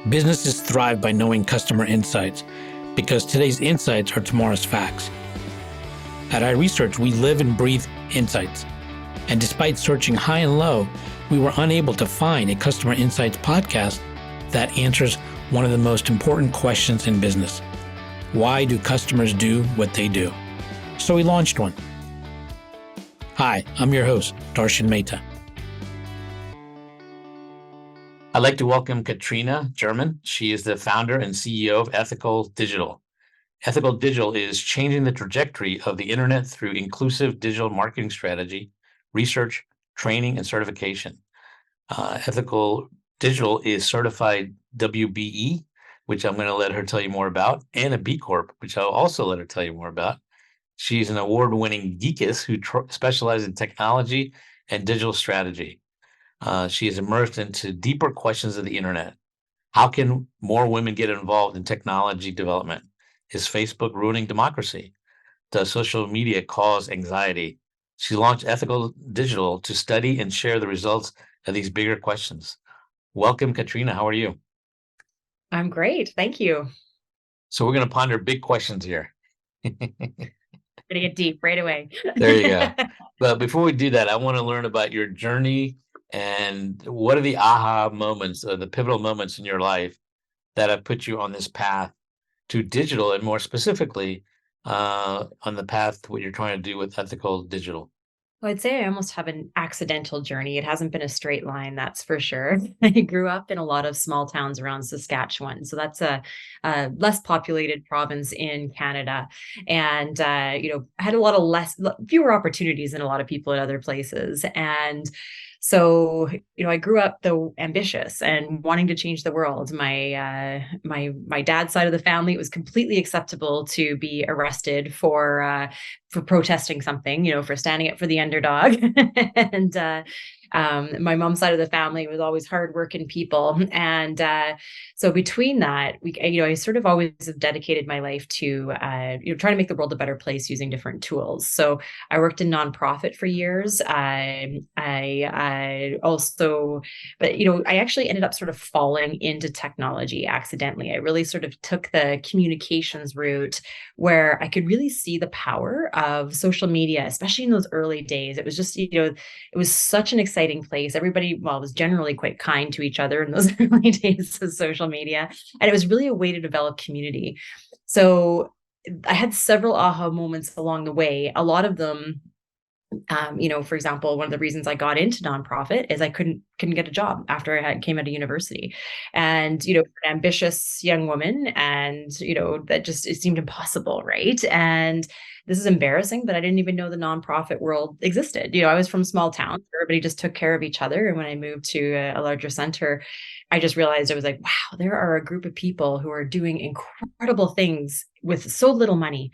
Businesses thrive by knowing customer insights because today's insights are tomorrow's facts. At iResearch, we live and breathe insights. And despite searching high and low, we were unable to find a customer insights podcast that answers one of the most important questions in business. Why do customers do what they do? So we launched one. Hi, I'm your host, Darshan Mehta. I'd like to welcome Katrina German. She is the founder and CEO of Ethical Digital. Ethical Digital is changing the trajectory of the internet through inclusive digital marketing strategy, research, training, and certification. Ethical Digital is certified WBE, which I'm going to let her tell you more about, and a B Corp, which I'll also let her tell you more about. She's an award-winning geekess who specializes in technology and digital strategy. She is immersed into deeper questions of the internet. How can more women get involved in technology development? Is Facebook ruining democracy? Does social media cause anxiety? She launched Ethical Digital to study and share the results of these bigger questions. Welcome, Katrina. How are you? I'm great. Thank you. So we're going to ponder big questions here. Gonna get deep right away. There you go. But before we do that, I want to learn about your journey and what are the aha moments or the pivotal moments in your life that have put you on this path to digital, and more specifically, on the path to what you're trying to do with Ethical Digital? Well, I'd say I almost have an accidental journey. It hasn't been a straight line, that's for sure. I grew up in a lot of small towns around Saskatchewan. So that's a less populated province in Canada. And, had a lot of fewer opportunities than a lot of people in other places. And so, I grew up though ambitious and wanting to change the world. My dad's side of the family, it was completely acceptable to be arrested for protesting something, for standing up for the underdog. And my mom's side of the family was always hardworking people. And so between that, I sort of always have dedicated my life to, trying to make the world a better place using different tools. So I worked in nonprofit for years. I also, but, I actually ended up sort of falling into technology accidentally. I really sort of took the communications route where I could really see the power of social media, especially in those early days. It was just, it was such an exciting place. Everybody, was generally quite kind to each other in those early days of social media. And it was really a way to develop community. So I had several aha moments along the way. A lot of them, for example, one of the reasons I got into nonprofit is I couldn't get a job after I came out of university, and an ambitious young woman, and that just, it seemed impossible, right? And this is embarrassing, but I didn't even know the nonprofit world existed. I was from small towns, everybody just took care of each other, and when I moved to a larger center, I just realized, I was like, wow, there are a group of people who are doing incredible things with so little money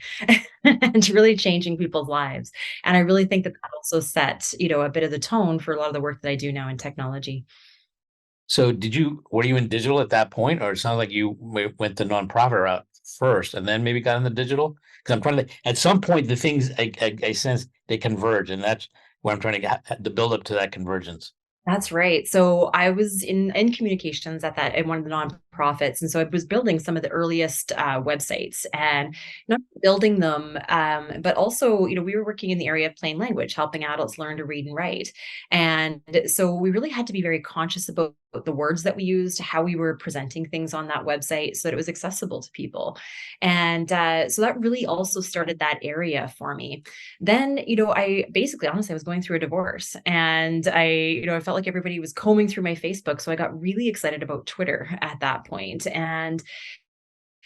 and really changing people's lives. And I really think that also set, a bit of the tone for a lot of the work that I do now in technology. So were you in digital at that point, or it sounds like you went the nonprofit route first and then maybe got into digital? Because I'm trying to, at some point, the things I sense they converge, and that's where I'm trying to get the build up to that convergence. That's right. So I was in communications in one of the nonprofits, and so I was building some of the earliest websites, and not building them, but also, we were working in the area of plain language, helping adults learn to read and write, and so we really had to be very conscious about the words that we used, how we were presenting things on that website, so that it was accessible to people, and so that really also started that area for me. Then, I basically, honestly, I was going through a divorce, and I felt like everybody was combing through my Facebook. So I got really excited about Twitter at that point. And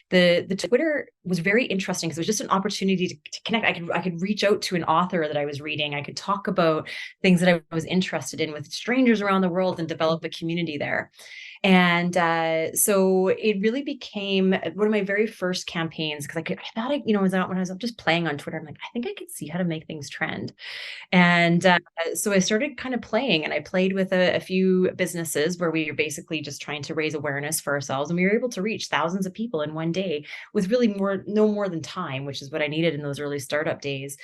the Twitter was very interesting because it was just an opportunity to connect. I could reach out to an author that I was reading. I could talk about things that I was interested in with strangers around the world and develop a community there. And so it really became one of my very first campaigns, because I thought, when I was just playing on Twitter, I'm like, I think I could see how to make things trend. And so I started kind of playing, and I played with a few businesses where we were basically just trying to raise awareness for ourselves. And we were able to reach thousands of people in one day with really no more than time, which is what I needed in those early startup days.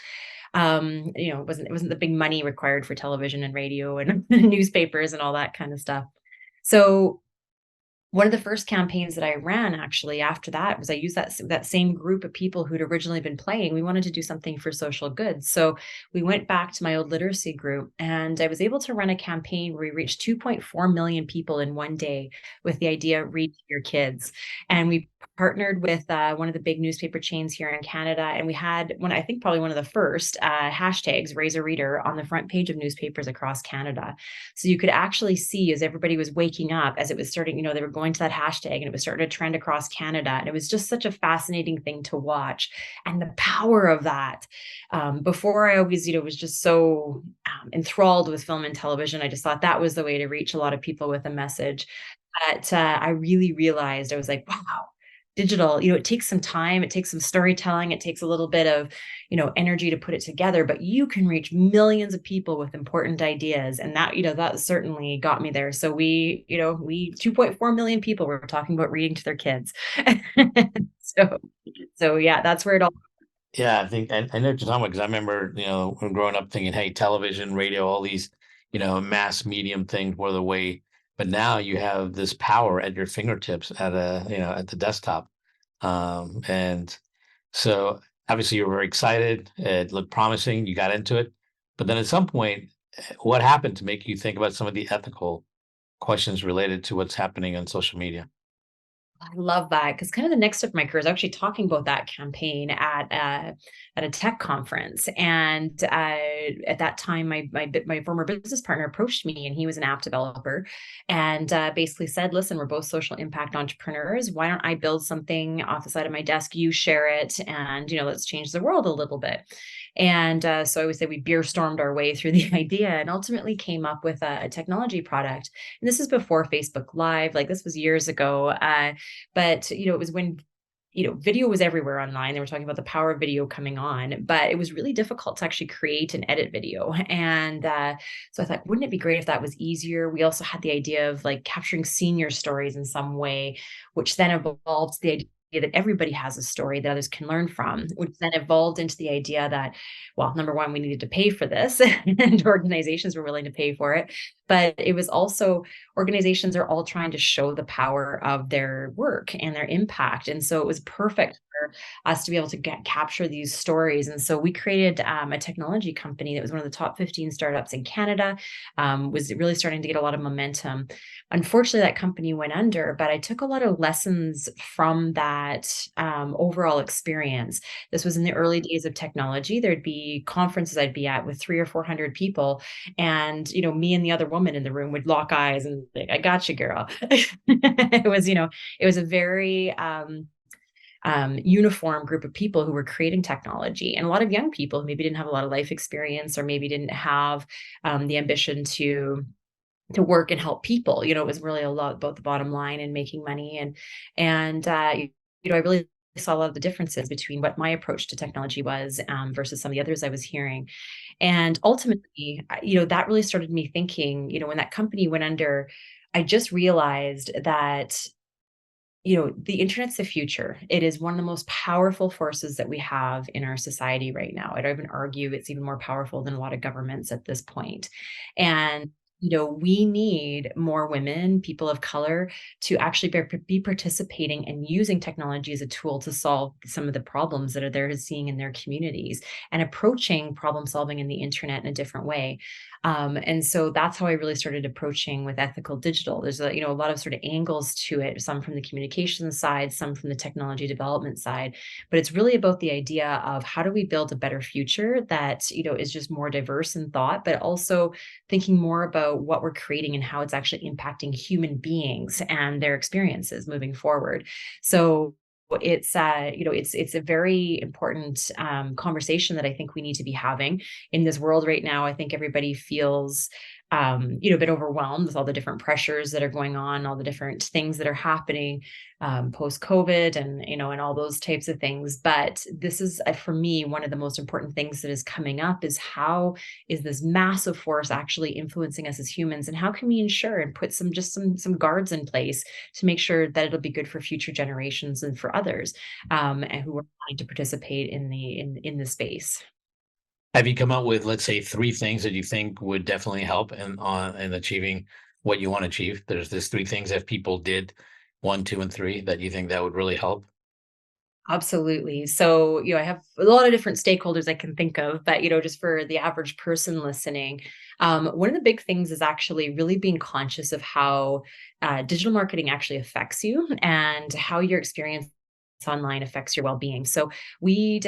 It wasn't the big money required for television and radio and newspapers and all that kind of stuff. So one of the first campaigns that I ran actually after that was I used that same group of people who'd originally been playing. We wanted to do something for social good. So we went back to my old literacy group and I was able to run a campaign where we reached 2.4 million people in one day with the idea of read to your kids. And we partnered with one of the big newspaper chains here in Canada. And we had one, I think probably one of the first hashtags, raise a reader, on the front page of newspapers across Canada. So you could actually see as everybody was waking up, as it was starting, they were going to that hashtag and it was starting to trend across Canada. And it was just such a fascinating thing to watch. And the power of that. Before I always, was just so enthralled with film and television. I just thought that was the way to reach a lot of people with a message. But I really realized, I was like, wow, digital, it takes some time, it takes some storytelling, it takes a little bit of, energy to put it together, but you can reach millions of people with important ideas. And that, that certainly got me there. So we 2.4 million people were talking about reading to their kids. so, so yeah, that's where it all. Yeah, I think I know what you're talking about because I remember, when growing up thinking, hey, television, radio, all these, mass medium things were the way. But now you have this power at your fingertips at the desktop. And so obviously you were very excited. It looked promising. You got into it. But then at some point, what happened to make you think about some of the ethical questions related to what's happening on social media? I love that because kind of the next step of my career is actually talking about that campaign at a tech conference. And at that time, my former business partner approached me, and he was an app developer, and basically said, "Listen, we're both social impact entrepreneurs. Why don't I build something off the side of my desk? You share it, and let's change the world a little bit." And so I would say we beer stormed our way through the idea, and ultimately came up with a technology product. And this is before Facebook Live, like this was years ago. But it was when video was everywhere online. They were talking about the power of video coming on, but it was really difficult to actually create and edit video. And so I thought, wouldn't it be great if that was easier? We also had the idea of like capturing senior stories in some way, which then evolved to the idea that everybody has a story that others can learn from, which then evolved into the idea that, well, number one, we needed to pay for this and organizations were willing to pay for it. But it was also, organizations are all trying to show the power of their work and their impact. And so it was perfect for us to be able to capture these stories. And so we created a technology company that was one of the top 15 startups in Canada, was really starting to get a lot of momentum. Unfortunately, that company went under, but I took a lot of lessons from that overall experience. This was in the early days of technology. There'd be conferences I'd be at with 300 or 400 people, and me and the other woman in the room would lock eyes and like, "I got you, girl." It was a very uniform group of people who were creating technology, and a lot of young people who maybe didn't have a lot of life experience or maybe didn't have the ambition to work and help people. It was really a lot about the bottom line and making money. And I really saw a lot of the differences between what my approach to technology was versus some of the others I was hearing. And ultimately, that really started me thinking, when that company went under, I just realized that, the internet's the future. It is one of the most powerful forces that we have in our society right now. I'd even argue it's even more powerful than a lot of governments at this point. And we need more women, people of color, to actually be participating and using technology as a tool to solve some of the problems that they're seeing in their communities, and approaching problem solving in the internet in a different way. And so that's how I really started approaching with ethical digital. There's a lot of sort of angles to it, some from the communications side, some from the technology development side. But it's really about the idea of how do we build a better future that, is just more diverse in thought, but also thinking more about what we're creating and how it's actually impacting human beings and their experiences moving forward. So it's a very important conversation that I think we need to be having in this world right now. I think everybody feels a bit overwhelmed with all the different pressures that are going on, all the different things that are happening post COVID, and all those types of things. But this is, for me, one of the most important things that is coming up is how is this massive force actually influencing us as humans, and how can we ensure and put some guards in place to make sure that it'll be good for future generations and for others and who are wanting to participate in the space. Have you come up with, let's say, three things that you think would definitely help in achieving what you want to achieve? There's three things if people did, one, two, and three that you think that would really help? Absolutely. So, I have a lot of different stakeholders I can think of, but, just for the average person listening, one of the big things is actually really being conscious of how digital marketing actually affects you and how your experience online affects your well-being. So we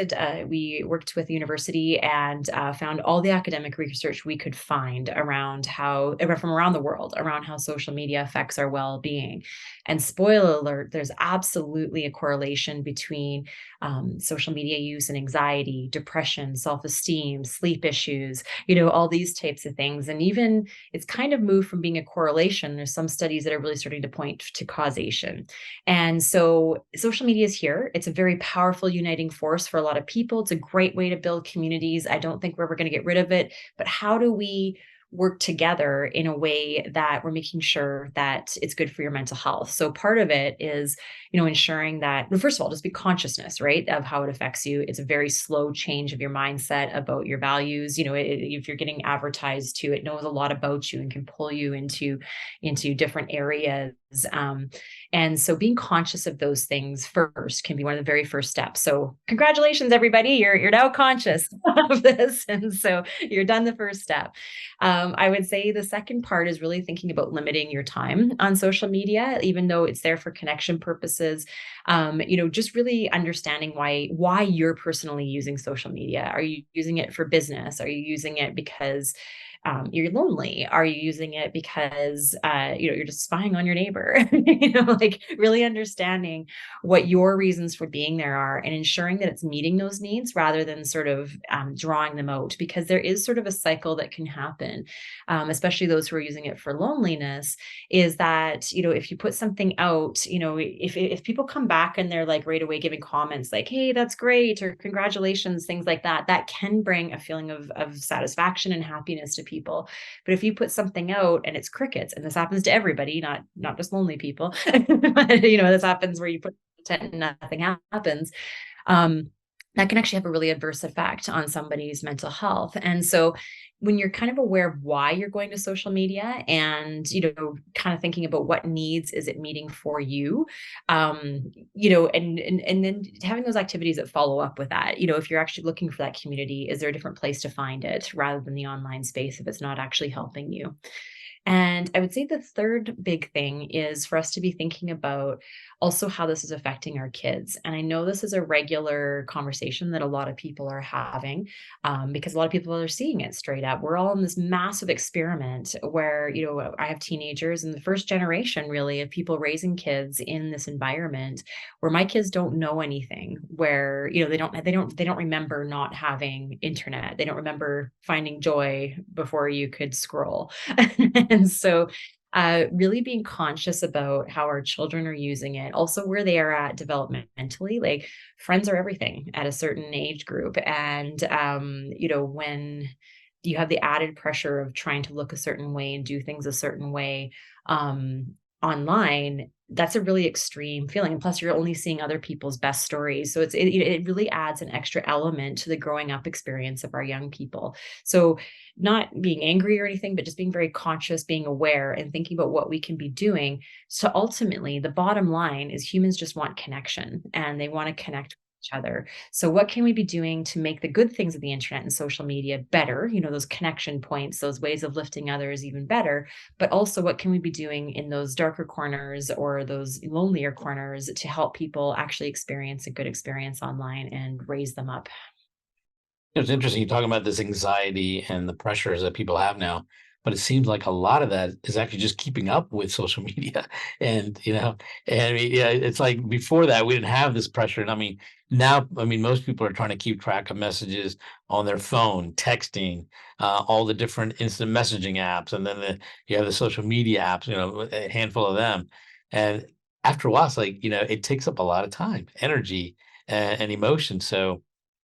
worked with the university and found all the academic research we could find around from around the world around how social media affects our well-being. And spoiler alert, there's absolutely a correlation between social media use and anxiety, depression, self-esteem, sleep issues, all these types of things. And even it's kind of moved from being a correlation. There's some studies that are really starting to point to causation. And so social media is here. It's a very powerful uniting force for a lot of people. It's a great way to build communities. I don't think we're ever going to get rid of it, but how do we work together in a way that we're making sure that it's good for your mental health? So part of it is, ensuring that, well, first of all, just be consciousness, right, of how it affects you. It's a very slow change of your mindset about your values. If you're getting advertised to, it knows a lot about you and can pull you into different areas. And so being conscious of those things first can be one of the very first steps. So congratulations, everybody. You're now conscious of this. And so you're done the first step. I would say the second part is really thinking about limiting your time on social media, even though it's there for connection purposes. Just really understanding why you're personally using social media. Are you using it for business? Are you using it because you're lonely? Are you using it because you're just spying on your neighbor? Like really understanding what your reasons for being there are and ensuring that it's meeting those needs rather than sort of drawing them out, because there is sort of a cycle that can happen, especially those who are using it for loneliness, is that if you put something out, if people come back and they're like right away giving comments like, hey, that's great, or congratulations, things like that, that can bring a feeling of satisfaction and happiness to people. But if you put something out and it's crickets, and this happens to everybody, not just lonely people, but this happens where you put content and nothing happens, that can actually have a really adverse effect on somebody's mental health. And so when you're kind of aware of why you're going to social media and, kind of thinking about what needs is it meeting for you, and then having those activities that follow up with that, if you're actually looking for that community, is there a different place to find it rather than the online space if it's not actually helping you? And I would say the third big thing is for us to be thinking about also how this is affecting our kids. And I know this is a regular conversation that a lot of people are having, because a lot of people are seeing it straight up. We're all in this massive experiment where, I have teenagers and the first generation really of people raising kids in this environment where my kids don't know anything, where, they don't remember not having internet. They don't remember finding joy before you could scroll. And so really being conscious about how our children are using it, also where they are at developmentally. Like friends are everything at a certain age group. And, when you have the added pressure of trying to look a certain way and do things a certain way online, that's a really extreme feeling. And plus, you're only seeing other people's best stories. So it really adds an extra element to the growing up experience of our young people. So not being angry or anything, but just being very conscious, being aware and thinking about what we can be doing. So ultimately, the bottom line is humans just want connection and they want to connect with each other. So what can we be doing to make the good things of the internet and social media better? Those connection points, those ways of lifting others even better. But also what can we be doing in those darker corners or those lonelier corners to help people actually experience a good experience online and raise them up? It's interesting you're talking about this anxiety and the pressures that people have now, but it seems like a lot of that is actually just keeping up with social media. And, and I mean, yeah, it's like before that we didn't have this pressure. And I mean, now, I mean, most people are trying to keep track of messages on their phone, texting, all the different instant messaging apps, and then you have the social media apps, a handful of them. And after a while, it's like, it takes up a lot of time, energy, and emotion. So,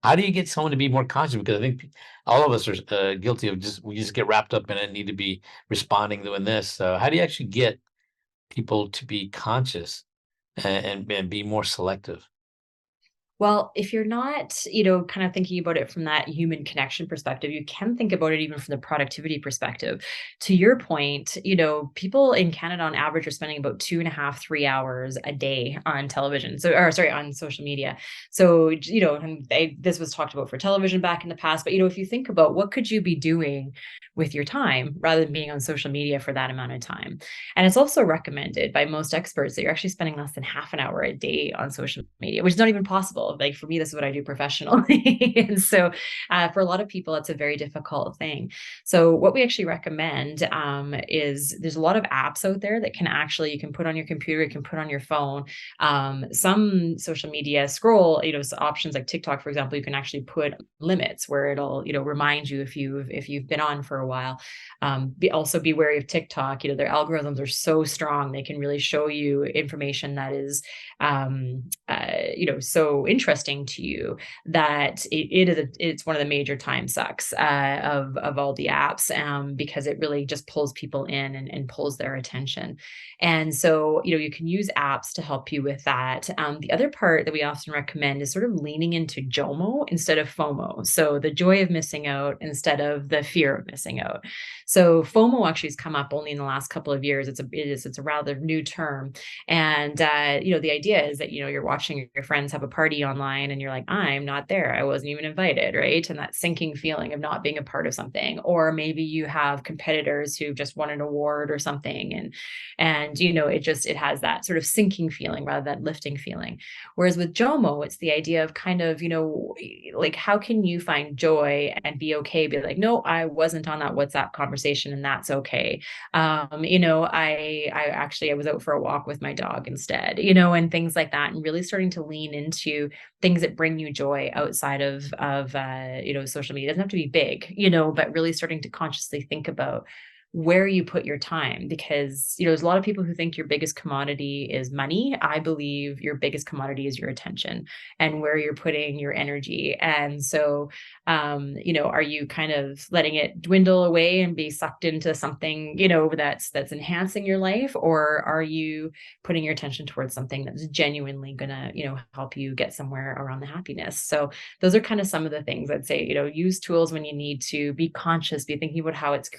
how do you get someone to be more conscious? Because I think all of us are guilty of we just get wrapped up in it and need to be responding doing this. So how do you actually get people to be conscious and be more selective? Well, if you're not, kind of thinking about it from that human connection perspective, you can think about it even from the productivity perspective. To your point, people in Canada on average are spending about 2.5, 3 hours a day on television. So, or sorry, on social media. So, and this was talked about for television back in the past, but if you think about what could you be doing with your time rather than being on social media for that amount of time. And it's also recommended by most experts that you're actually spending less than half an hour a day on social media, which is not even possible. Like for me, this is what I do professionally. And so for a lot of people, it's a very difficult thing. So what we actually recommend is there's a lot of apps out there that you can put on your computer, you can put on your phone. Some social media scroll, so options like TikTok, for example, you can actually put limits where it'll, remind you if you've been on for a while. Also be wary of TikTok. Their algorithms are so strong; they can really show you information that is, so interesting to you that it's one of the major time sucks of all the apps, because it really just pulls people in and pulls their attention. And so, you can use apps to help you with that. The other part that we often recommend is sort of leaning into JOMO instead of FOMO. So the joy of missing out instead of the fear of missing out. So FOMO actually has come up only in the last couple of years. It's a rather new term. And the idea is that, you're watching your friends have a party online and you're like, I'm not there. I wasn't even invited, right? And that sinking feeling of not being a part of something. Or maybe you have competitors who just won an award or something. And it has that sort of sinking feeling rather than lifting feeling. Whereas with JOMO, it's the idea of kind of, like how can you find joy and be okay, be like, no, I wasn't on that WhatsApp conversation and that's okay. I was out for a walk with my dog instead, and things like that, and really starting to lean into things that bring you joy outside of social media. It doesn't have to be big, but really starting to consciously think about where you put your time, because there's a lot of people who think your biggest commodity is money. I believe your biggest commodity is your attention and where you're putting your energy. And so are you kind of letting it dwindle away and be sucked into something that's enhancing your life, or are you putting your attention towards something that's genuinely gonna help you get somewhere around the happiness? So those are kind of some of the things I'd say. Use tools when you need to, be conscious, be thinking about how it's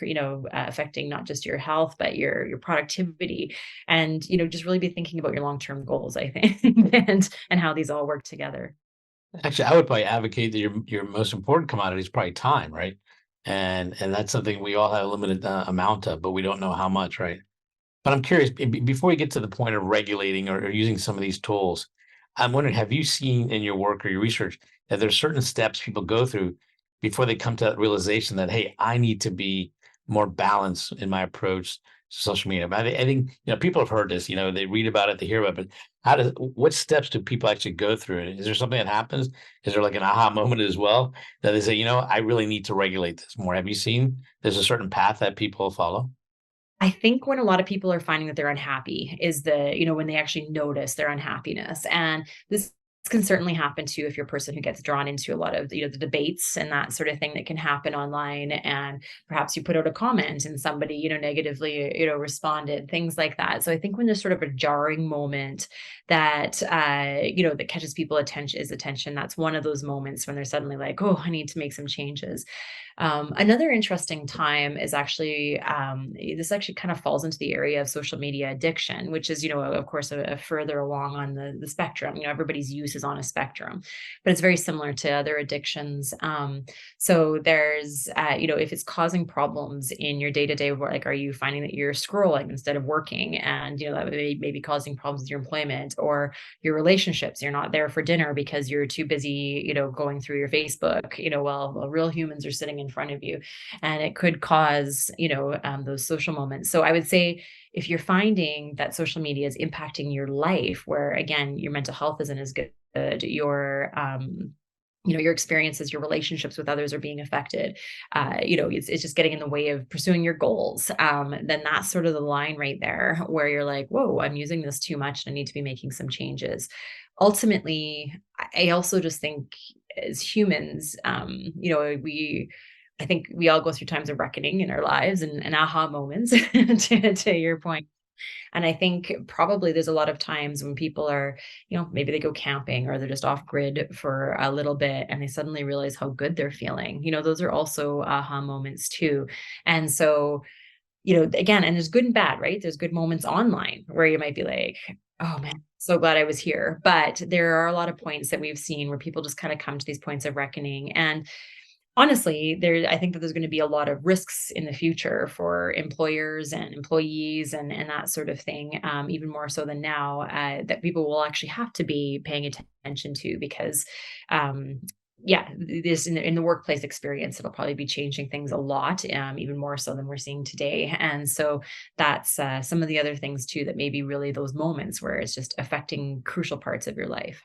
affecting not just your health but your productivity, and just really be thinking about your long-term goals, I think, and how these all work together. Actually, I would probably advocate that your most important commodity is probably time, right? And that's something we all have a limited amount of, but we don't know how much, right? But I'm curious, before we get to the point of regulating or using some of these tools, I'm wondering, have you seen in your work or your research that there's certain steps people go through before they come to that realization that, hey, I need to be more balanced in my approach to social media? But I think, people have heard this, they read about it, they hear about it, but what steps do people actually go through? Is there something that happens? Is there like an aha moment as well that they say, I really need to regulate this more? Have you seen there's a certain path that people follow? I think when a lot of people are finding that they're unhappy is when they actually notice their unhappiness. And this can certainly happen too if you're a person who gets drawn into a lot of, the debates and that sort of thing that can happen online. And perhaps you put out a comment and somebody, negatively, responded, things like that. So I think when there's sort of a jarring moment that, that catches people attention, that's one of those moments when they're suddenly like, oh, I need to make some changes. Another interesting time is actually, this actually kind of falls into the area of social media addiction, which is, of course, a further along on the spectrum. Everybody's use is on a spectrum, but it's very similar to other addictions. So there's, if it's causing problems in your day to day, like, are you finding that you're scrolling instead of working, and that may be causing problems with your employment or your relationships? You're not there for dinner because you're too busy, going through your Facebook, while real humans are sitting in front of you, and it could cause those social moments. So I would say, if you're finding that social media is impacting your life, where again your mental health isn't as good, your experiences, your relationships with others are being affected, it's just getting in the way of pursuing your goals, then that's sort of the line right there where you're like, whoa, I'm using this too much and I need to be making some changes. Ultimately, I also just think as humans, I think we all go through times of reckoning in our lives, and aha moments, to your point. And I think probably there's a lot of times when people are, maybe they go camping or they're just off grid for a little bit and they suddenly realize how good they're feeling. Those are also aha moments too. And so, again, and there's good and bad, right? There's good moments online where you might be like, oh man, so glad I was here. But there are a lot of points that we've seen where people just kind of come to these points of reckoning. And honestly, I think that there's going to be a lot of risks in the future for employers and employees and that sort of thing, even more so than now, that people will actually have to be paying attention to because, um, yeah, this in the workplace experience, it'll probably be changing things a lot, even more so than we're seeing today. And so that's some of the other things too that may be really those moments where it's just affecting crucial parts of your life.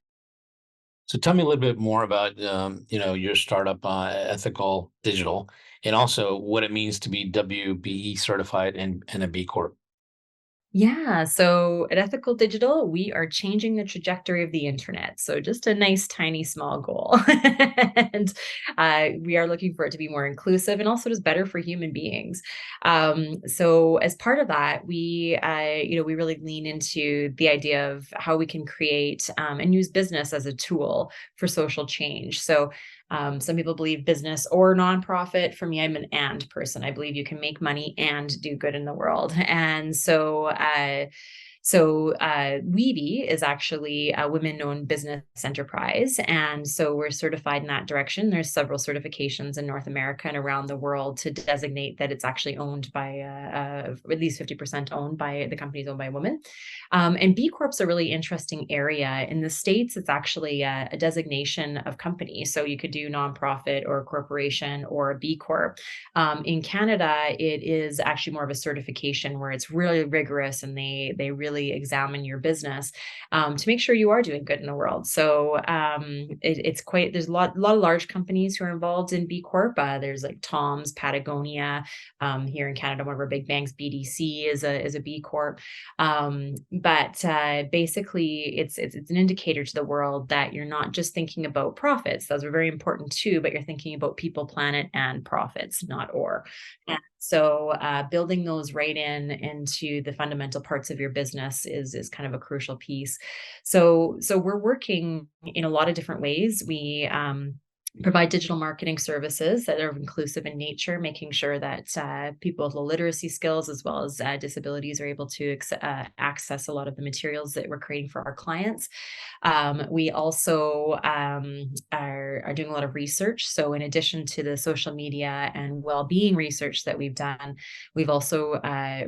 So tell me a little bit more about, your startup, Ethical Digital, and also what it means to be WBE certified and a B Corp. Yeah. So at Ethical Digital, we are changing the trajectory of the internet. So just a nice, tiny, small goal. And we are looking for it to be more inclusive and also just better for human beings. So as part of that, we really lean into the idea of how we can create and use business as a tool for social change. So some people believe business or nonprofit. For me, I'm an and person. I believe you can make money and do good in the world. And so Weeby is actually a women-owned business enterprise, and so we're certified in that direction. There's several certifications in North America and around the world to designate that it's actually owned by at least 50% owned by the companies owned by women. And B Corp's a really interesting area. In the States, it's actually a designation of company. So you could do nonprofit or a corporation or a B Corp. In Canada, it is actually more of a certification where it's really rigorous and they really examine your business to make sure you are doing good in the world. So it's quite there's a lot of large companies who are involved in B Corp. There's like Tom's, Patagonia, here in Canada, one of our big banks, BDC, is a B Corp. But basically, it's an indicator to the world that you're not just thinking about profits; those are very important too. But you're thinking about people, planet, and profits, not or. And so, building those right into the fundamental parts of your business is kind of a crucial piece. So we're working in a lot of different ways. We provide digital marketing services that are inclusive in nature, making sure that people with low literacy skills as well as disabilities are able to access a lot of the materials that we're creating for our clients. We also are doing a lot of research. So, in addition to the social media and well-being research that we've done, we've also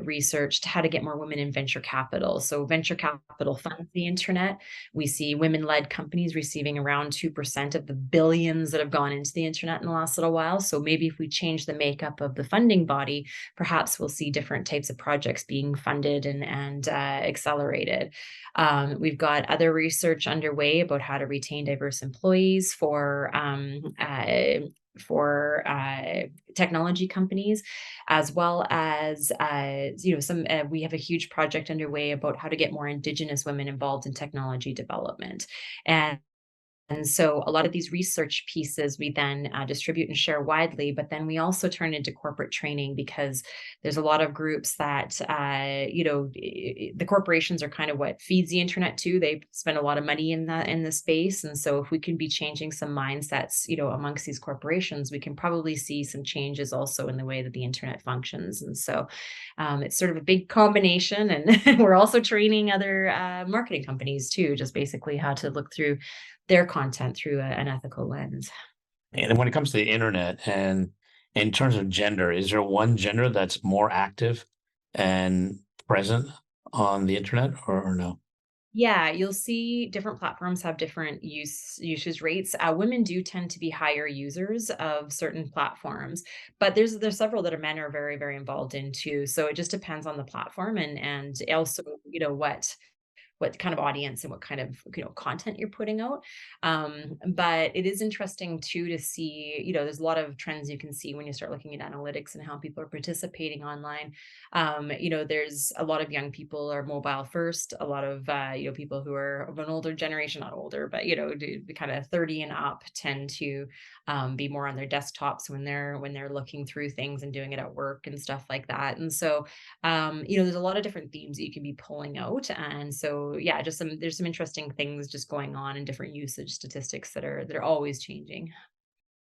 researched how to get more women in venture capital. So, venture capital funds the internet. We see women-led companies receiving around 2% of the billions that have gone into the internet in the last little while. So, maybe if we change the makeup of the funding body, perhaps we'll see different types of projects being funded and accelerated. We've got other research underway about how to retain diverse employees for technology companies, as well as some. We have a huge project underway about how to get more Indigenous women involved in technology development, and so a lot of these research pieces we then distribute and share widely, but then we also turn into corporate training because there's a lot of groups that, the corporations are kind of what feeds the internet too. They spend a lot of money in the space. And so if we can be changing some mindsets, amongst these corporations, we can probably see some changes also in the way that the internet functions. And so it's sort of a big combination. And we're also training other marketing companies too, just basically how to look through their content through an ethical lens. And then when it comes to the internet and in terms of gender, is there one gender that's more active and present on the internet or no? Yeah, you'll see different platforms have different usage rates. Women do tend to be higher users of certain platforms, but there's several that are men are very involved in too. So it just depends on the platform and also what what kind of audience and what kind of, content you're putting out. But it is interesting too to see, there's a lot of trends you can see when you start looking at analytics and how people are participating online. There's a lot of young people are mobile first. A lot of people who are of an older generation, not older, but kind of 30 and up tend to be more on their desktops when they're looking through things and doing it at work and stuff like that. And so there's a lot of different themes that you can be pulling out. And so yeah, there's some interesting things just going on in different usage statistics that are always changing.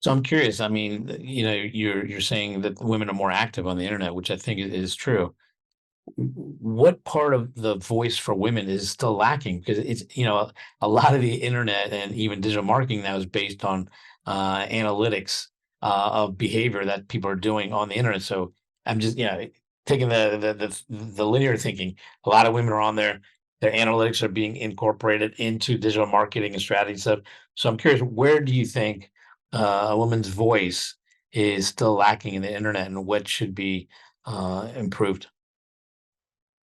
So I'm curious. I mean, you're saying that women are more active on the internet, which I think is true. What part of the voice for women is still lacking? Because it's, a lot of the internet and even digital marketing now is based on analytics of behavior that people are doing on the internet. So I'm just, taking the linear thinking. A lot of women are on there. Their analytics are being incorporated into digital marketing and strategy stuff. So I'm curious, where do you think a woman's voice is still lacking in the internet, and what should be improved?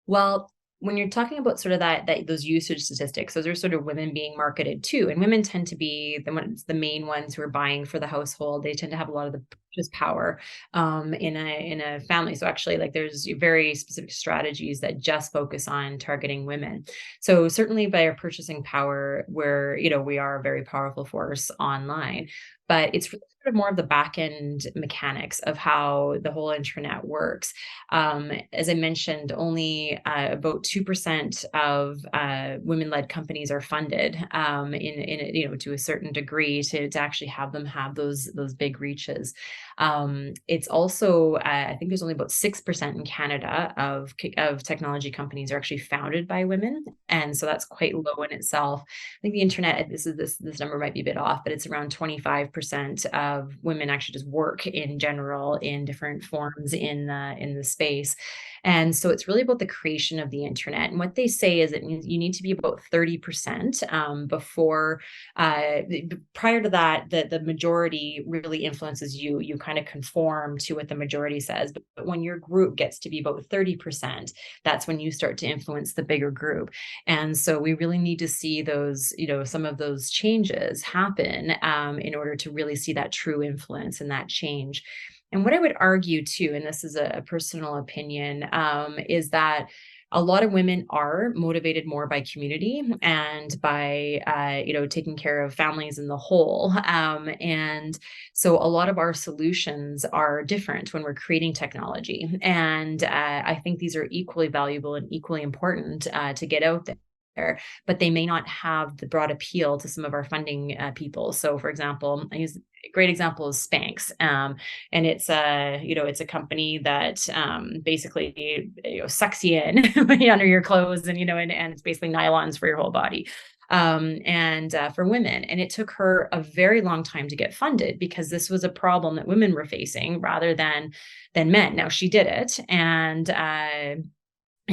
Well, when you're talking about sort of that those usage statistics, those are sort of women being marketed too, and women tend to be the main ones who are buying for the household. They tend to have a lot of the purchase power in a family. So actually, like there's very specific strategies that just focus on targeting women. So certainly by our purchasing power, we are a very powerful force online, but it's really sort of more of the back end mechanics of how the whole internet works. As I mentioned, only about 2% of women-led companies are funded to a certain degree to actually have them have those big reaches. It's also I think there's only about 6% in Canada of technology companies are actually founded by women, and so that's quite low in itself. I think the internet, this number might be a bit off, but it's around 25% of women actually just work in general in different forms in the space. And so it's really about the creation of the internet. And what they say is that you need to be about 30% before, prior to that, the majority really influences you. You kind of conform to what the majority says. But when your group gets to be about 30%, that's when you start to influence the bigger group. And so we really need to see those, some of those changes happen in order to really see that true influence and that change. And what I would argue too, and this is a personal opinion, is that a lot of women are motivated more by community and by taking care of families in the whole. And so a lot of our solutions are different when we're creating technology. And I think these are equally valuable and equally important to get out there, but they may not have the broad appeal to some of our funding people. So for example, I use a great example is Spanx. And it's a company that basically sucks you in under your clothes, and it's basically nylons for your whole body. And for women. And it took her a very long time to get funded because this was a problem that women were facing rather than men. Now she did it, and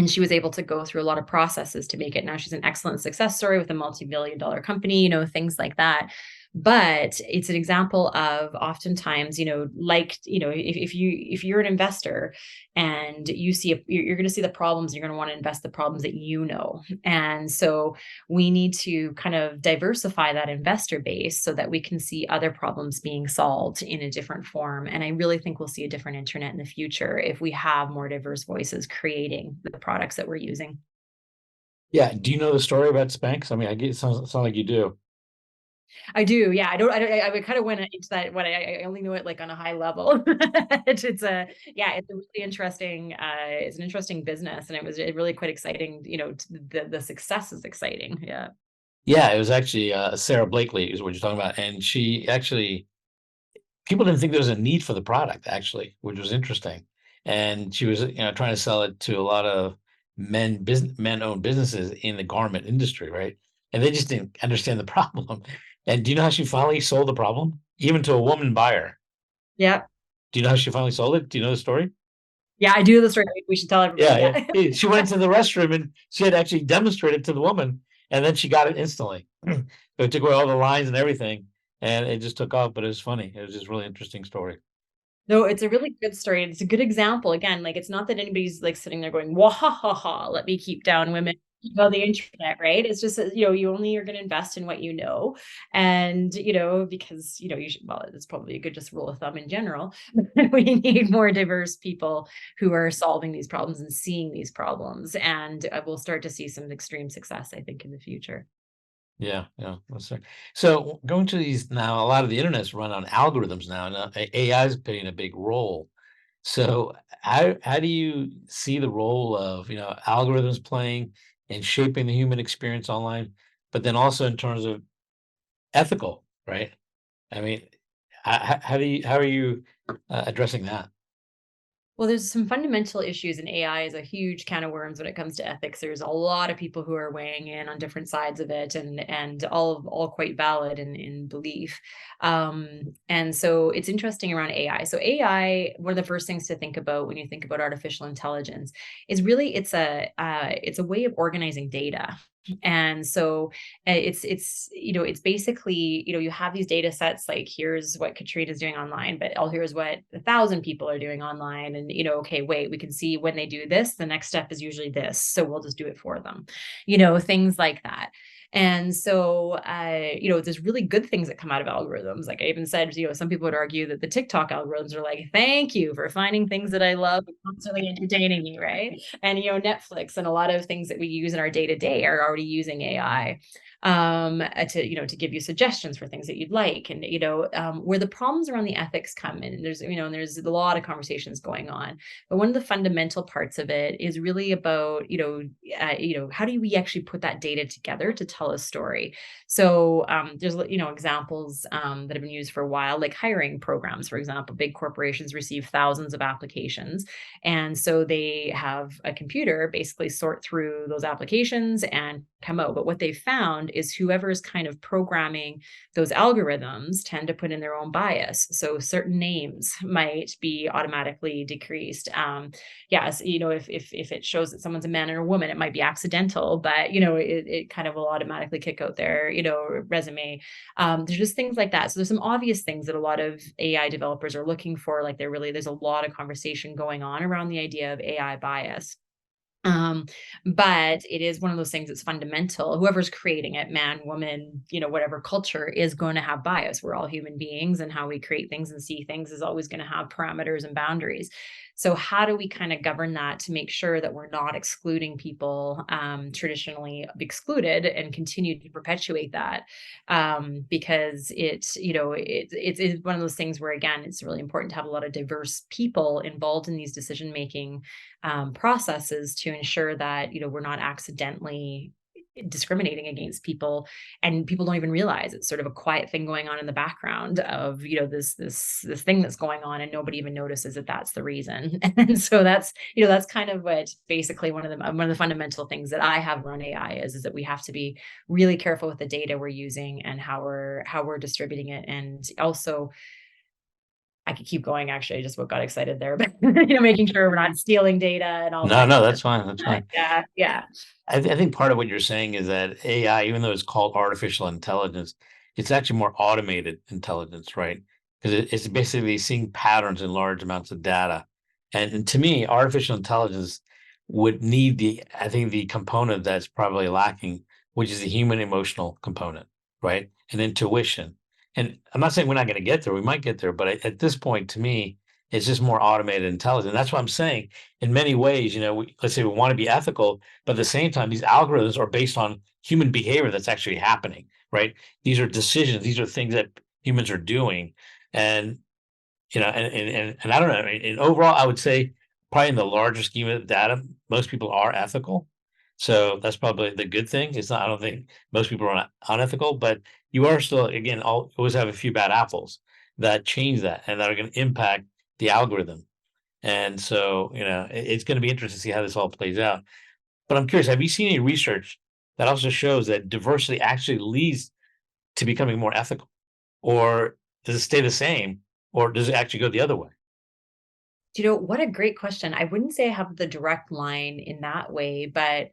she was able to go through a lot of processes to make it. Now she's an excellent success story with a multi-billion-dollar company, things like that. But it's an example of oftentimes, if you're an investor and you see you're going to see the problems, you're going to want to invest the problems that and so we need to kind of diversify that investor base so that we can see other problems being solved in a different form. And I really think we'll see a different internet in the future if we have more diverse voices creating the products that we're using. Yeah. Do you know the story about Spanx? I mean, I get it sounds like you do. I do, yeah. I kind of went into that, what I only know it like on a high level. It's it's a really interesting, it's an interesting business, and it was really quite exciting. The success is exciting. Yeah. Yeah, it was actually Sarah Blakely is what you're talking about, and she actually people didn't think there was a need for the product actually, which was interesting. And she was trying to sell it to a lot of men-owned businesses in the garment industry, right? And they just didn't understand the problem. And do you know how she finally sold the problem, even to a woman buyer? Yeah. Do you know how she finally sold it? Do you know the story? Yeah, I do the story. We should tell everybody. Yeah, yeah. Yeah. She went to the restroom and she had actually demonstrated to the woman, and then she got it instantly. It took away all the lines and everything, and it just took off. But it was funny. It was just a really interesting story. No, it's a really good story. It's a good example. Again, like it's not that anybody's like sitting there going, "Wah ha ha ha, let me keep down women." about the internet, right? It's just that, you only are going to invest in what you know. And, because, you should, well, it's probably a good just rule of thumb in general. We need more diverse people who are solving these problems and seeing these problems. And we'll start to see some extreme success, I think, in the future. Yeah, yeah. That's right. So going to these now, a lot of the internet's run on algorithms now, and AI is playing a big role. So how do you see the role of algorithms playing and shaping the human experience online, but then also in terms of ethical, right? I mean, how are you addressing that? Well, there's some fundamental issues, and AI is a huge can of worms when it comes to ethics. There's a lot of people who are weighing in on different sides of it, and all quite valid in belief. And so it's interesting around AI. So AI, one of the first things to think about when you think about artificial intelligence is really it's a way of organizing data. And so it's basically, you have these data sets, like here's what Katrina is doing online, but here's what 1,000 people are doing online. And, okay, wait, we can see when they do this, the next step is usually this. So we'll just do it for them, things like that. And so, there's really good things that come out of algorithms. Like I even said, some people would argue that the TikTok algorithms are like, thank you for finding things that I love and constantly entertaining me, right? And Netflix and a lot of things that we use in our day to day are already using AI to give you suggestions for things that you'd like. And where the problems around the ethics come in, and there's a lot of conversations going on, but one of the fundamental parts of it is really about how do we actually put that data together to tell a story. So there's examples that have been used for a while, like hiring programs. For example, big corporations receive thousands of applications, and so they have a computer basically sort through those applications and come out. But what they found is whoever's kind of programming those algorithms tend to put in their own bias. So certain names might be automatically decreased. Yes, if it shows that someone's a man or a woman, it might be accidental, but it kind of will automatically kick out their resume. There's just things like that. So there's some obvious things that a lot of AI developers are looking for. Like there's a lot of conversation going on around the idea of AI bias. But it is one of those things that's fundamental. Whoever's creating it, man, woman, whatever culture, is going to have bias. We're all human beings, and how we create things and see things is always going to have parameters and boundaries. So how do we kind of govern that to make sure that we're not excluding people traditionally excluded and continue to perpetuate that? Because it's one of those things where, again, it's really important to have a lot of diverse people involved in these decision making processes to ensure that we're not accidentally discriminating against people, and people don't even realize it's sort of a quiet thing going on in the background of this thing that's going on, and nobody even notices that that's the reason. And so that's kind of what basically one of the fundamental things that I have around AI is that we have to be really careful with the data we're using and how we're distributing it. And also, I could keep going, actually. I just got excited there, but making sure we're not stealing data and all No, that no, kind that's of fine. That's stuff. fine. Yeah, yeah. I think part of what you're saying is that AI, even though it's called artificial intelligence, it's actually more automated intelligence, right? Because it's basically seeing patterns in large amounts of data. And to me, artificial intelligence would need I think the component that's probably lacking, which is the human emotional component, right? And intuition. And I'm not saying we're not going to get there. We might get there, but at this point, to me, it's just more automated intelligence. That's what I'm saying. In many ways, let's say we want to be ethical, but at the same time, these algorithms are based on human behavior that's actually happening, right? These are decisions, these are things that humans are doing. And and I don't know. And overall, I would say probably in the larger scheme of data, most people are ethical. So that's probably the good thing. It's not, I don't think most people are unethical, but you are still, again, always have a few bad apples that change that and that are going to impact the algorithm. And so, it's going to be interesting to see how this all plays out. But I'm curious, have you seen any research that also shows that diversity actually leads to becoming more ethical? Or does it stay the same? Or does it actually go the other way? Do you know what a great question? I wouldn't say I have the direct line in that way, but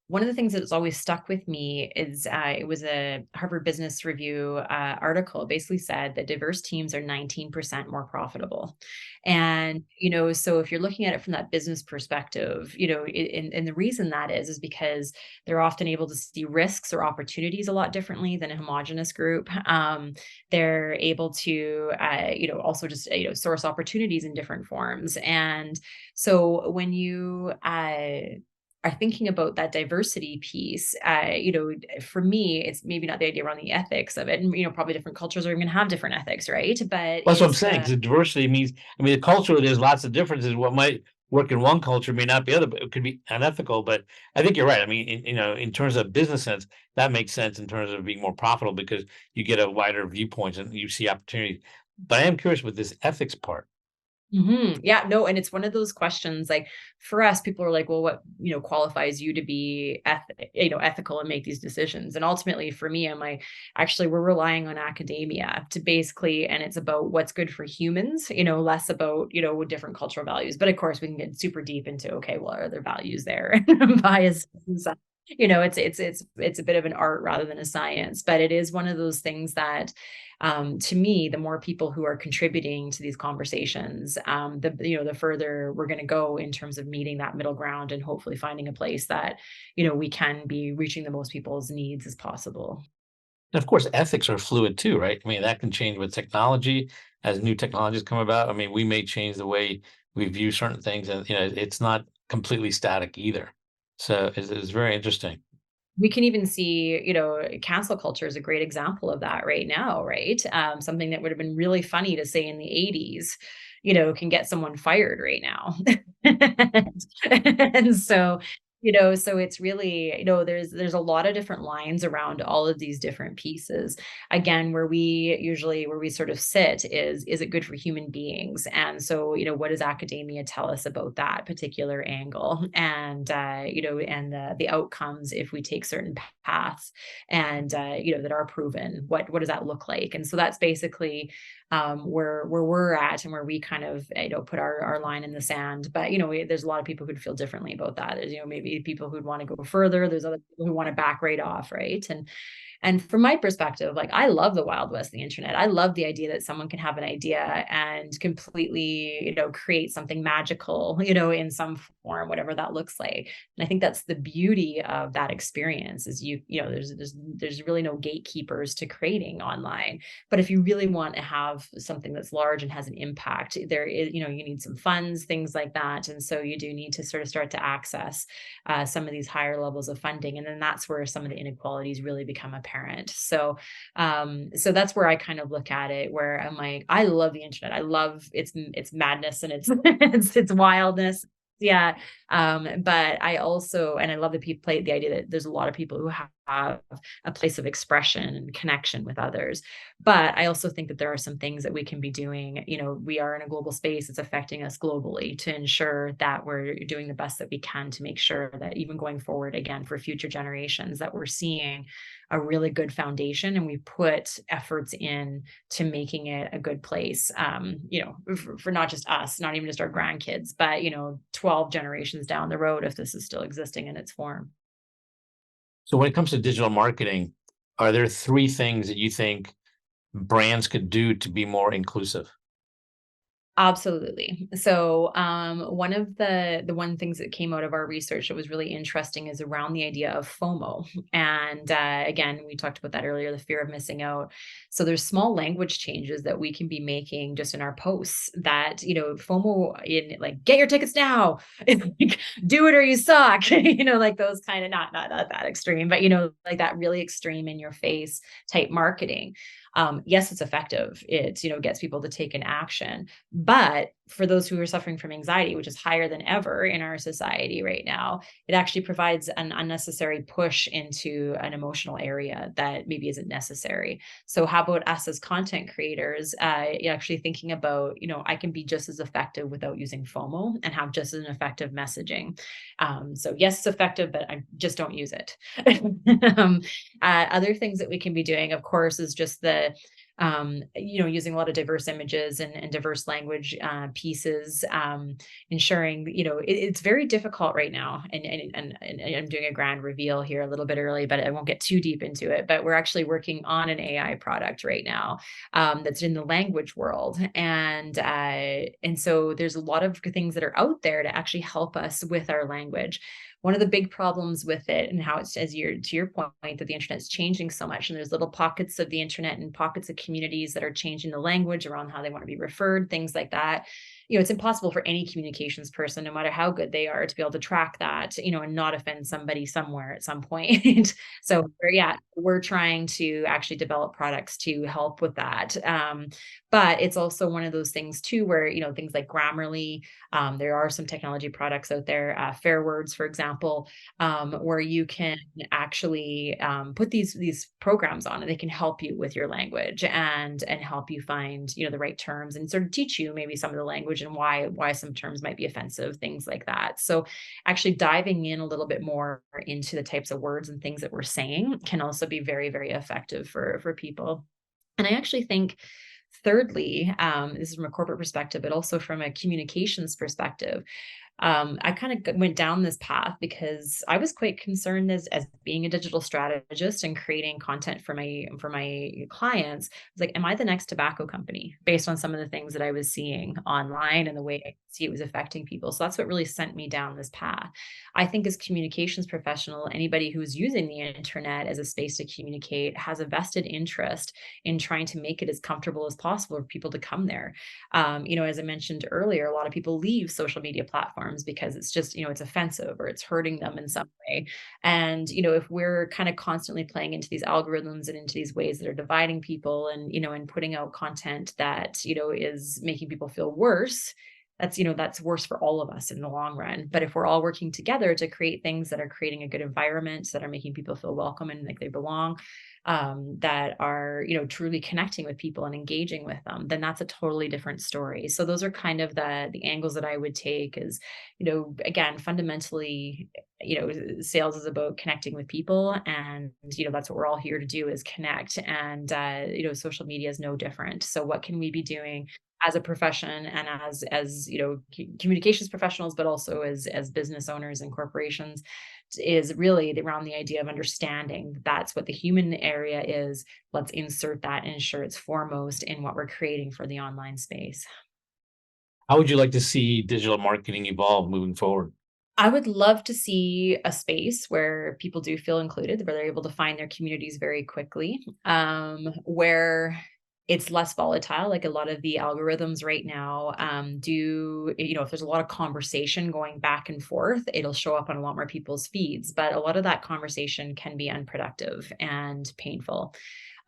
One of the things that's always stuck with me is it was a Harvard Business Review article. It basically said that diverse teams are 19% more profitable. And, so if you're looking at it from that business perspective, and the reason that is because they're often able to see risks or opportunities a lot differently than a homogenous group. They're able to, also just, source opportunities in different forms. And so when you, are thinking about that diversity piece, for me, it's maybe not the idea around the ethics of it. And, probably different cultures are going to have different ethics, right? But That's what I'm it's saying. the Because diversity means, I mean, the culture, there's lots of differences. What might work in one culture may not be other, but it could be unethical. But I think you're right. I mean, in terms of business sense, that makes sense in terms of being more profitable because you get a wider viewpoints and you see opportunities. But I am curious with this ethics part. Yeah, no, and it's one of those questions, like, for us, people are like, "Well, what, qualifies you to be ethical and make these decisions?" And ultimately, for me, I'm like, actually, we're relying on academia to basically, and it's about what's good for humans, less about, different cultural values. But of course, we can get super deep into, okay, well, are there values there, bias, and stuff. It's a bit of an art rather than a science, but it is one of those things that to me, the more people who are contributing to these conversations, the further we're going to go in terms of meeting that middle ground and hopefully finding a place that, we can be reaching the most people's needs as possible. And of course, ethics are fluid too, right? I mean, that can change with technology as new technologies come about. I mean, we may change the way we view certain things, and it's not completely static either. So it's very interesting. We can even see, cancel culture is a great example of that right now, right? Something that would have been really funny to say in the 80s, can get someone fired right now. And so, so it's really, there's a lot of different lines around all of these different pieces. Again, where we sort of sit is it good for human beings? And so, what does academia tell us about that particular angle? And and the outcomes if we take certain paths and that are proven, what does that look like? And so that's basically where we're at and where we kind of put our line in the sand. But there's a lot of people who'd feel differently about that. There's, maybe people who'd want to go further. There's other people who want to back right off, right? And from my perspective, like, I love the Wild West of the internet. I love the idea that someone can have an idea and completely, create something magical, in some form, whatever that looks like. And I think that's the beauty of that experience is there's really no gatekeepers to creating online. But if you really want to have something that's large and has an impact, there is, you need some funds, things like that. And so you do need to sort of start to access some of these higher levels of funding. And then that's where some of the inequalities really become apparent. So that's where I kind of look at it, where I'm like, I love the internet. I love its madness and its its wildness. Yeah. But I also, and I love that people play the idea that there's a lot of people who have a place of expression and connection with others. But I also think that there are some things that we can be doing. We are in a global space. It's affecting us globally to ensure that we're doing the best that we can to make sure that even going forward, again, for future generations, that we're seeing a really good foundation and we put efforts in to making it a good place, for not just us, not even just our grandkids, but, 12 generations down the road if this is still existing in its form. So when it comes to digital marketing, are there three things that you think brands could do to be more inclusive? Absolutely. So, one of the one things that came out of our research that was really interesting is around the idea of FOMO. And again, we talked about that earlier, the fear of missing out. So there's small language changes that we can be making just in our posts that, FOMO in like, get your tickets now, like, do it or you suck, like those kind of not that extreme, but like that really extreme in your face type marketing. Yes, it's effective. It, gets people to take an action. But for those who are suffering from anxiety, which is higher than ever in our society right now, it actually provides an unnecessary push into an emotional area that maybe isn't necessary. So how about us as content creators, actually thinking about, I can be just as effective without using FOMO and have just as an effective messaging. So yes, it's effective, but I just don't use it. Other things that we can be doing, of course, is just using a lot of diverse images and diverse language pieces, ensuring, it's very difficult right now. And I'm doing a grand reveal here a little bit early, but I won't get too deep into it. But we're actually working on an AI product right now, that's in the language world. And so there's a lot of things that are out there to actually help us with our language. One of the big problems with it, and how it's, to your point, that the internet is changing so much, and there's little pockets of the internet and pockets of communities that are changing the language around how they want to be referred, things like that. It's impossible for any communications person, no matter how good they are, to be able to track that, and not offend somebody somewhere at some point. So yeah, we're trying to actually develop products to help with that. But it's also one of those things too, where, things like Grammarly, there are some technology products out there, Fair Words, for example, where you can actually put these programs on, and they can help you with your language and help you find, the right terms, and sort of teach you maybe some of the language and why some terms might be offensive, things like that. So actually diving in a little bit more into the types of words and things that we're saying can also be very, very effective for people. And I actually think, thirdly, this is from a corporate perspective, but also from a communications perspective, I kind of went down this path because I was quite concerned, as being a digital strategist and creating content for my clients. I was like, am I the next tobacco company, based on some of the things that I was seeing online and the way I see it was affecting people? So that's what really sent me down this path. I think as communications professional, anybody who's using the internet as a space to communicate has a vested interest in trying to make it as comfortable as possible for people to come there. As I mentioned earlier, a lot of people leave social media platforms because it's just, it's offensive or it's hurting them in some way. And, if we're kind of constantly playing into these algorithms and into these ways that are dividing people, and putting out content that, is making people feel worse, that's worse for all of us in the long run. But if we're all working together to create things that are creating a good environment, that are making people feel welcome and like they belong, that are, truly connecting with people and engaging with them, then that's a totally different story. So those are kind of the angles that I would take. Is, again, fundamentally, sales is about connecting with people, and, that's what we're all here to do, is connect. And, social media is no different. So what can we be doing as a profession, and as communications professionals, but also as business owners and corporations, is really around the idea of understanding that's what the human area is. Let's insert that and ensure it's foremost in what we're creating for the online space. How would you like to see digital marketing evolve moving forward? I would love to see a space where people do feel included, where they're able to find their communities very quickly, where it's less volatile. Like, a lot of the algorithms right now, if there's a lot of conversation going back and forth, it'll show up on a lot more people's feeds. But a lot of that conversation can be unproductive and painful.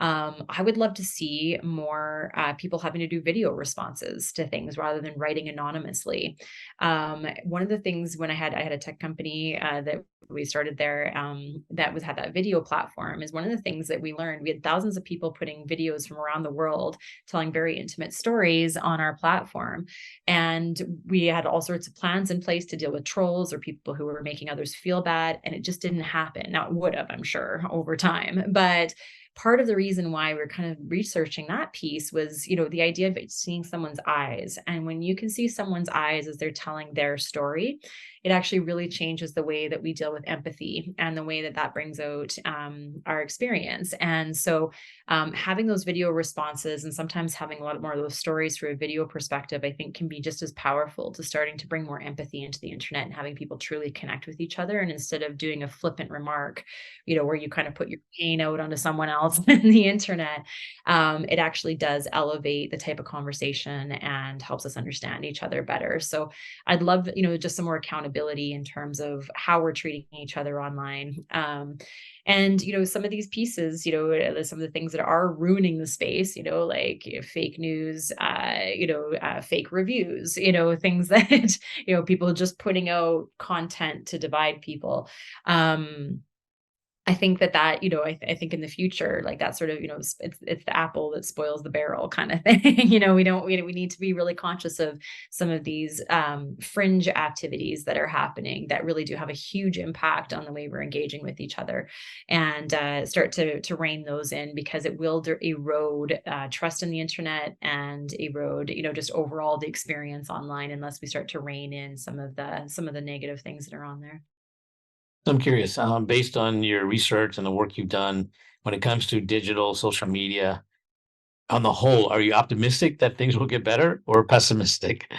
I would love to see more people having to do video responses to things rather than writing anonymously. One of the things, when I had a tech company that we started there, had that video platform, is one of the things that we learned. We had thousands of people putting videos from around the world, telling very intimate stories on our platform, and we had all sorts of plans in place to deal with trolls or people who were making others feel bad, and it just didn't happen. Now, it would have, I'm sure, over time, but part of the reason why we're kind of researching that piece was, the idea of seeing someone's eyes. And when you can see someone's eyes as they're telling their story, it actually really changes the way that we deal with empathy, and the way that that brings out our experience. And so having those video responses, and sometimes having a lot more of those stories through a video perspective, I think can be just as powerful to starting to bring more empathy into the internet and having people truly connect with each other. And instead of doing a flippant remark, where you kind of put your pain out onto someone else in the internet, it actually does elevate the type of conversation and helps us understand each other better. So I'd love, just some more accountability in terms of how we're treating each other online. And, some of these pieces, some of the things that are ruining the space, like fake news, fake reviews, things that, people just putting out content to divide people. I think that, I think in the future, like that sort of, it's the apple that spoils the barrel kind of thing. We need to be really conscious of some of these fringe activities that are happening that really do have a huge impact on the way we're engaging with each other, and start to rein those in, because it will erode trust in the internet and erode, just overall the experience online, unless we start to rein in some of the negative things that are on there. I'm curious, based on your research and the work you've done when it comes to digital social media, on the whole, are you optimistic that things will get better or pessimistic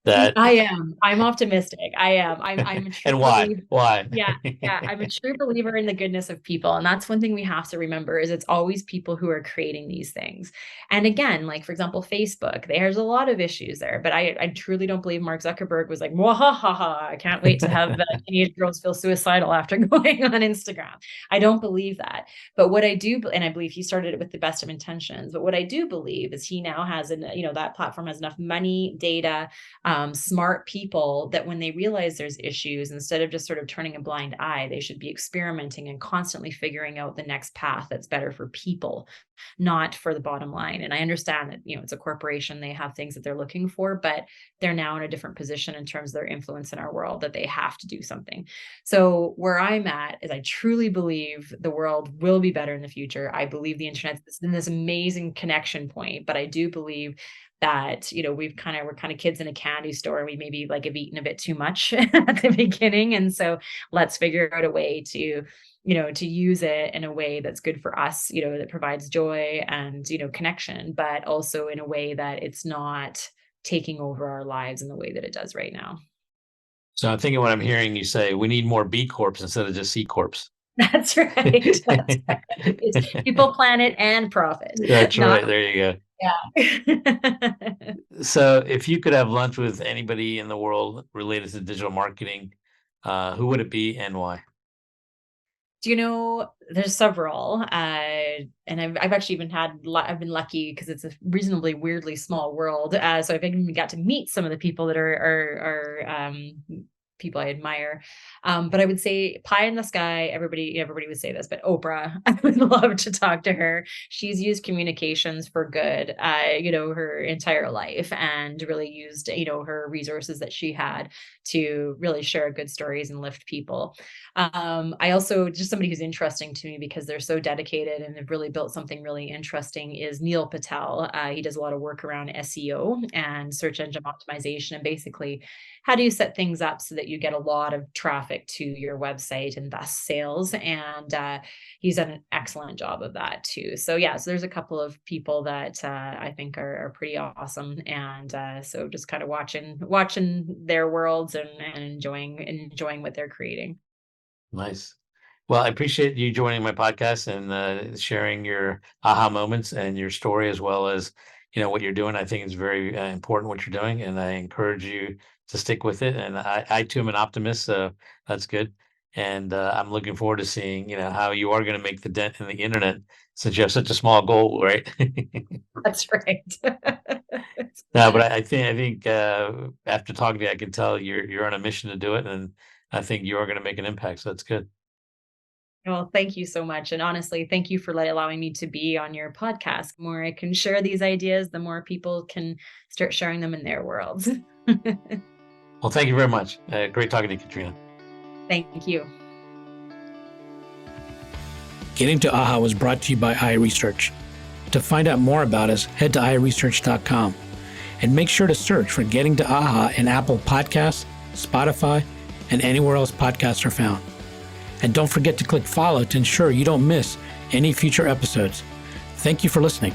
that I am. I'm optimistic. I am. I'm a true and why? believer. Why? Yeah, yeah. I'm a true believer in the goodness of people. And that's one thing we have to remember, is it's always people who are creating these things. And again, like for example, Facebook, there's a lot of issues there. But I truly don't believe Mark Zuckerberg was like, "Wahahaha, I can't wait to have teenage girls feel suicidal after going on Instagram." I don't believe that. But what I do, and I believe he started it with the best of intentions, but what I do believe is he now has, that platform has enough money, data, smart people, that when they realize there's issues, instead of just sort of turning a blind eye, they should be experimenting and constantly figuring out the next path that's better for people, not for the bottom line. And I understand that, it's a corporation, they have things that they're looking for, but they're now in a different position in terms of their influence in our world, that they have to do something. So where I'm at is I truly believe the world will be better in the future. I believe the internet's been this amazing connection point, but I do believe that, we're kind of kids in a candy store, and we maybe like have eaten a bit too much at the beginning. And so let's figure out a way to use it in a way that's good for us, that provides joy and, connection, but also in a way that it's not taking over our lives in the way that it does right now. So I'm thinking what I'm hearing you say, we need more B Corps instead of just C Corps. That's right. That's right. It's people, planet, and profit. That's Not, right. There you go. yeah. So if you could have lunch with anybody in the world related to digital marketing, who would it be and why? There's several, and I've actually even I've been lucky because it's a reasonably weirdly small world. So I've even got to meet some of the people that are people I admire. But I would say pie in the sky. Everybody would say this, but Oprah, I would love to talk to her. She's used communications for good, her entire life, and really used, her resources that she had to really share good stories and lift people. I also, just somebody who's interesting to me because they're so dedicated and have really built something really interesting, is Neil Patel. He does a lot of work around SEO and search engine optimization, and basically how do you set things up so that you get a lot of traffic to your website and thus sales. And he's done an excellent job of that too. So yeah, so there's a couple of people that I think are pretty awesome. And so just kind of watching their worlds and enjoying what they're creating. Nice. Well, I appreciate you joining my podcast and sharing your aha moments and your story, as well as what you're doing. I think it's very important what you're doing, and I encourage you to stick with it. And I too am an optimist, so that's good. And I'm looking forward to seeing how you are going to make the dent in the internet, since you have such a small goal, right? That's right. No, but I think after talking to you, I can tell you're on a mission to do it, and I think you are going to make an impact. So that's good. Well, thank you so much. And honestly, thank you for allowing me to be on your podcast. The more I can share these ideas, the more people can start sharing them in their worlds. Well, thank you very much. Great talking to you, Katrina. Thank you. Getting to AHA was brought to you by iResearch. To find out more about us, head to iResearch.com and make sure to search for Getting to AHA in Apple Podcasts, Spotify, and anywhere else podcasts are found. And don't forget to click follow to ensure you don't miss any future episodes. Thank you for listening.